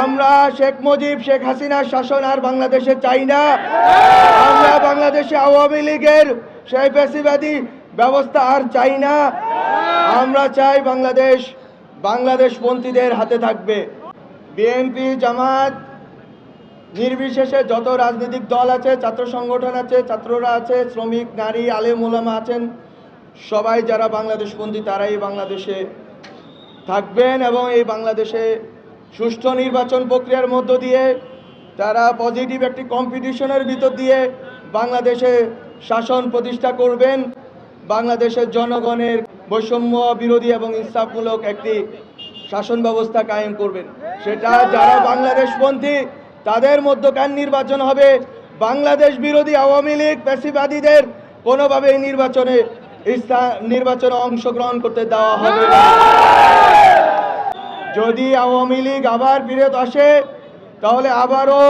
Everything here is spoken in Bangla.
আমরা শেখ মুজিব শেখ হাসিনার শাসন আর বাংলাদেশে চাই না। আমরা বাংলাদেশে আওয়ামী লীগের সেই ফ্যাসিবাদী ব্যবস্থা আর চাই না। আমরা চাই বাংলাদেশপন্থীদের হাতে থাকবে। বিএনপি, জামাত নির্বিশেষে যত রাজনৈতিক দল আছে, ছাত্র সংগঠন আছে, ছাত্ররা আছে, শ্রমিক, নারী, আলেম ওলামা আছেন, সবাই যারা বাংলাদেশপন্থী তারাই বাংলাদেশে থাকবেন এবং এই বাংলাদেশে সুষ্ঠু নির্বাচন প্রক্রিয়ার মধ্য দিয়ে তারা পজিটিভ একটি কম্পিটিশনের ভিতর দিয়ে বাংলাদেশে শাসন প্রতিষ্ঠা করবেন। বাংলাদেশের জনগণের বৈষম্য বিরোধী এবং ইনসাফমূলক একটি শাসন ব্যবস্থা কায়েম করবেন। সেটা যারা বাংলাদেশপন্থী তাদের মধ্যকার নির্বাচন হবে। বাংলাদেশ বিরোধী আওয়ামী লীগ ফ্যাসিবাদীদের কোনোভাবে এই নির্বাচনে অংশগ্রহণ করতে দেওয়া হবে না। যদি আওয়ামী লীগ আবার ফিরে আসে তাহলে আবারও